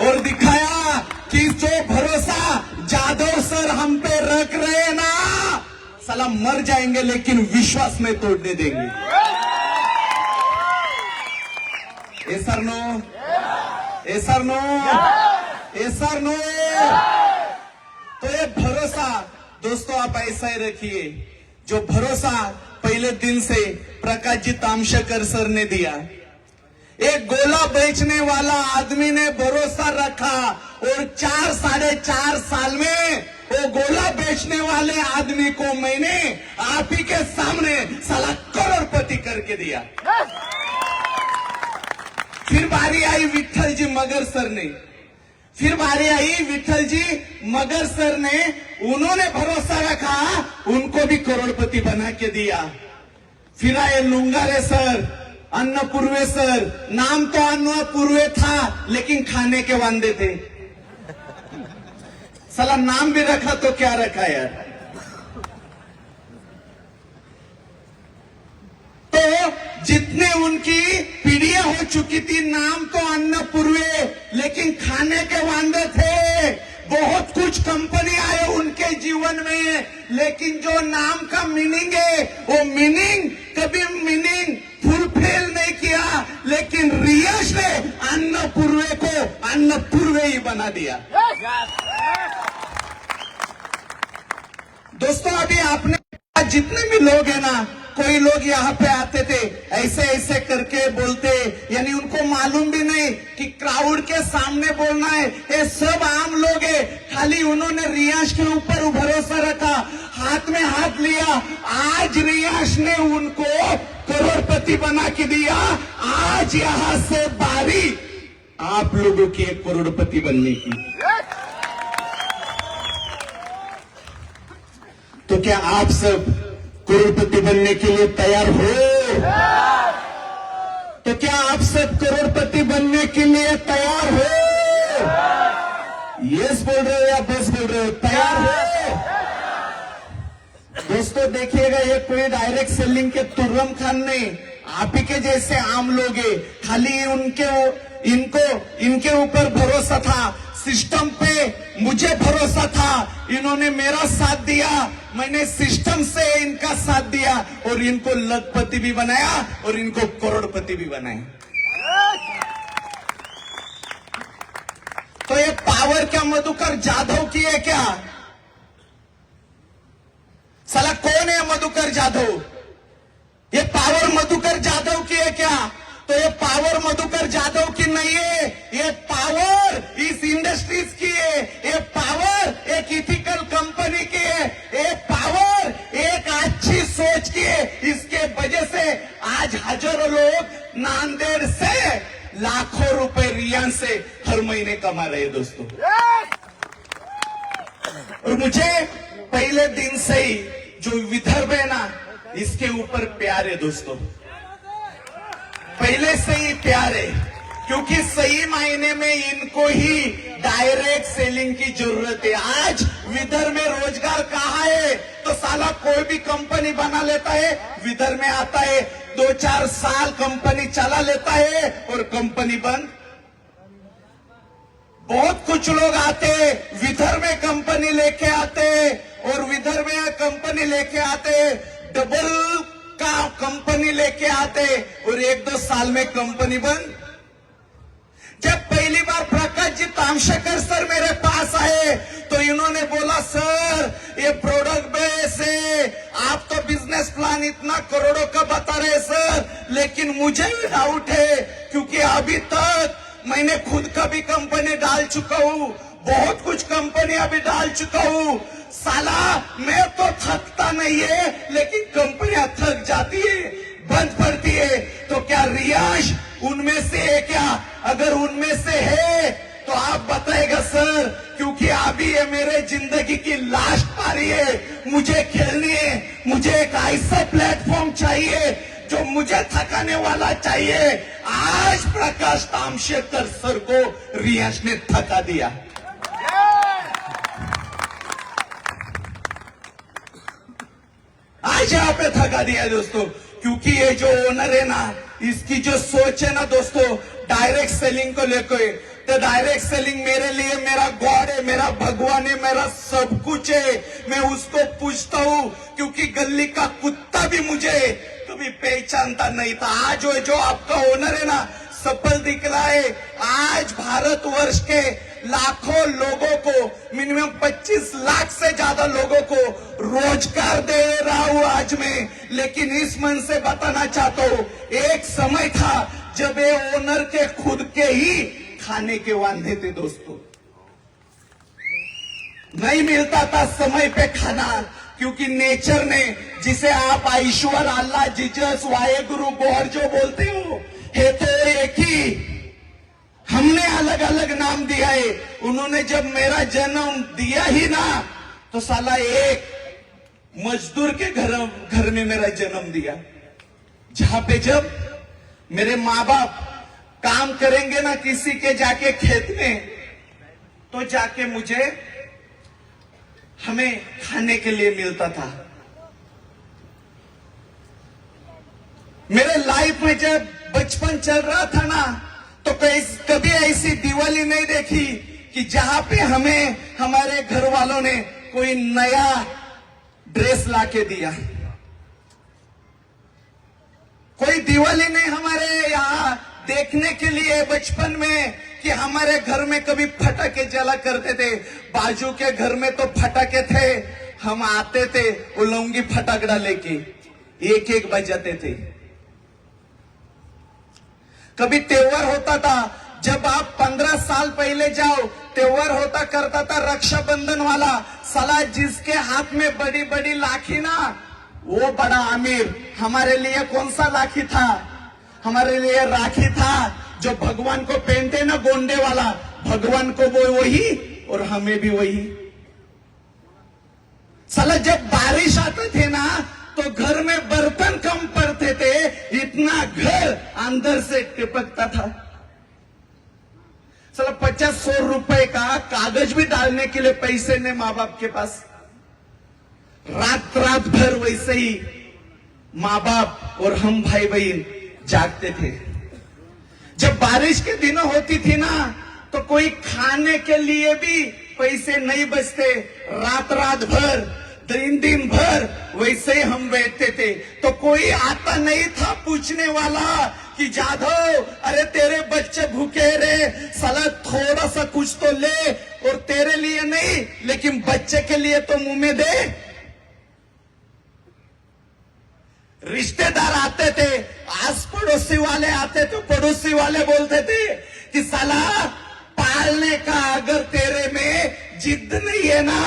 और दिखाया कि जो भरोसा जाधव सर हम पे रख रहे हैं ना, साला मर जाएंगे लेकिन विश्वास में तोड़ने देंगे। ए सर नो, ए सर नो, ए सर नो। तो ये भरोसा दोस्तों आप ऐसा ही रखिए, जो भरोसा पहले दिन से प्रकाश जी तामशेकर सर ने दिया। एक गोला बेचने वाला आदमी ने भरोसा रखा और 4-4.5 साल में वो गोला बेचने वाले आदमी को मैंने आप ही के सामने साला करोड़पति करके दिया। फिर बारी आई विठल जी मगर सर ने, फिर बारी आई विठल जी मगर सर ने, उन्होंने भरोसा रखा, उनको भी करोड़पति बना के दिया। फिर आए लुंगारे सर, अन्नपूर्वे सर, नाम तो अन्नपूर्वे था लेकिन खाने के वांदे थे। साला नाम भी रखा तो क्या रखा यार। तो जितने उनकी पीढ़ियां हो चुकी थी, नाम तो अन्नपूर्वे लेकिन खाने के वांदे थे। बहुत कुछ कंपनी आए उनके जीवन में, लेकिन जो नाम का मीनिंग है वो मीनिंग कभी मीनिंग फुलफिल नहीं किया। लेकिन रियश ने अन्नपूर्वे को अन्नपूर्वे ही बना दिया। दोस्तों अभी आपने जितने भी लोग हैं ना, कोई लोग यहाँ पे आते थे ऐसे ऐसे करके बोलते, यानी उनको मालूम भी नहीं कि क्राउड के सामने बोलना है। ये सब आम लोग है, खाली उन्होंने रियाश के ऊपर भरोसा रखा, हाथ में हाथ लिया। आज रियाश ने उनको करोड़पति बना के दिया। आज यहाँ से बारी आप लोगों की एक करोड़पति बनने की। तो क्या आप सब करोड़पति बनने के लिए तैयार हो? तो क्या आप सब करोड़पति बनने के लिए तैयार हो? यस बोल रहे हो या बस बोल रहे हो? तैयार हो? दोस्तों देखिएगा, ये कोई डायरेक्ट सेलिंग के तुर्रम खान नहीं, आप ही के जैसे आम लोग हैं। खाली इनके ऊपर भरोसा था, सिस्टम पे मुझे भरोसा था, इन्होंने मेरा साथ दिया, मैंने सिस्टम से इनका साथ दिया और इनको लखपति भी बनाया और इनको करोड़पति भी बनाया। तो ये पावर क्या मधुकर जाधव की है क्या? साला कौन है मधुकर जाधव? ये पावर मधुकर जाधव की है क्या? तो ये पावर मधुकर जाधव की नहीं है, ये पावर इस इंडस्ट्रीज की है, ये पावर एक इथिकल कंपनी की है, ये पावर एक अच्छी सोच की है। इसके वजह से आज हजारों लोग नांदेड़ से लाखों रुपए रियान से हर महीने कमा रहे हैं दोस्तों। और मुझे पहले दिन से ही जो विदर्भ है ना, इसके ऊपर प्यार है दोस्तों, पहले से ही प्यार है, क्योंकि सही मायने में इनको ही डायरेक्ट सेलिंग की जरूरत है। आज विदर्भ में रोजगार कहाँ है? तो साला कोई भी कंपनी बना लेता है, विदर्भ में आता है, 2-4 साल कंपनी चला लेता है और कंपनी बंद। बहुत कुछ लोग आते, विदर्भ में कंपनी लेके आते और विदर्भ में कंपनी लेके आते, डबल का कंपनी लेके आते और 1-2 साल में कंपनी बंद। जब पहली बार प्रकाश जी तामशेकर सर मेरे पास आए तो इन्होंने बोला, सर ये प्रोडक्ट बेस है, आप तो बिजनेस प्लान इतना करोड़ों का बता रहे सर, लेकिन मुझे भी डाउट है, क्योंकि अभी तक मैंने खुद का भी कंपनी डाल चुका हूँ, बहुत कुछ कंपनियां भी डाल चुका हूँ। साला मैं तो थकता नहीं है, लेकिन कंपनियां थक जाती है, बंद पड़ती है। तो क्या रियाश उनमें से है क्या? अगर उनमें से है तो आप बताएगा सर, क्योंकि अभी ये मेरे जिंदगी की लास्ट पारी है, मुझे खेलनी है, मुझे एक ऐसा प्लेटफॉर्म चाहिए जो मुझे थकाने वाला चाहिए। आज प्रकाश तामशेकर सर को रियाश ने थका दिया। आज यहाँ पे थका दिया दोस्तों, क्योंकि ये जो ओनर है ना, इसकी जो सोच है ना दोस्तों डायरेक्ट सेलिंग को लेकर, तो डायरेक्ट सेलिंग मेरे लिए मेरा गॉड है, मेरा भगवान है, मेरा सब कुछ है। मैं उसको पूछता हूं क्योंकि गली का कुत्ता भी मुझे कभी पहचानता नहीं था। आज जो आपका ओनर है ना सफल दिखला है। आज भारतवर्ष के लाखों लोगों को, मिनिमम 25 लाख से ज्यादा लोगों को रोजगार दे रहा हूं आज मैं। लेकिन इस मन से बताना चाहता हूं, एक समय था जब ये ओनर के खुद के ही खाने के वांदे थे दोस्तों, नहीं मिलता था समय पे खाना, क्योंकि नेचर ने, जिसे आप ईश्वर, अल्लाह, जीसस, वाहेगुरु, गॉड जो बोलते हो, है तो एक ही, हमने अलग अलग नाम दिया है। उन्होंने जब मेरा जन्म दिया ही ना, तो साला एक मजदूर के घर में मेरा जन्म दिया, जहां पे जब मेरे माँ बाप काम करेंगे ना किसी के जाके खेत में, तो जाके मुझे, हमें खाने के लिए मिलता था। मेरे लाइफ में जब बचपन चल रहा था ना, तो कभी ऐसी दिवाली नहीं देखी कि जहां पे हमें हमारे घर वालों ने कोई नया ड्रेस लाके दिया। कोई दिवाली नहीं हमारे यहाँ देखने के लिए बचपन में कि हमारे घर में कभी फटाके जला करते थे। बाजू के घर में तो फटाके थे, हम आते थे उलंगी फटाकड़ा लेके, एक एक बजाते थे। कभी त्योहार होता था, जब आप 15 साल पहले जाओ, त्योहार होता करता था रक्षाबंधन वाला, साला जिसके हाथ में बड़ी बड़ी लाठी ना, वो बड़ा अमीर। हमारे लिए कौन सा लाठी था? हमारे लिए राखी था, जो भगवान को पहनते ना, गोंडे वाला, भगवान को वो वही और हमें भी वही। साला जब बारिश आते थे ना, तो घर में बर्तन कम पड़ते थे, इतना घर अंदर से टिपकता था। साला 50-100 रुपए का कागज भी डालने के लिए पैसे ने माँ बाप के पास। रात भर वैसे ही माँ बाप और हम भाई बहन जागते थे। जब बारिश के दिनों होती थी ना, तो कोई खाने के लिए भी पैसे नहीं बचते। रात भर, दिन भर वैसे ही हम बैठते थे। तो कोई आता नहीं था पूछने वाला कि जाधव, अरे तेरे बच्चे भूखे रे, साला थोड़ा सा कुछ तो ले, और तेरे लिए नहीं लेकिन बच्चे के लिए तो मुंह में दे। रिश्तेदार आते थे, आस पड़ोसी वाले आते थे, पड़ोसी वाले बोलते थे कि साला पालने का अगर तेरे में जिद नहीं है ना,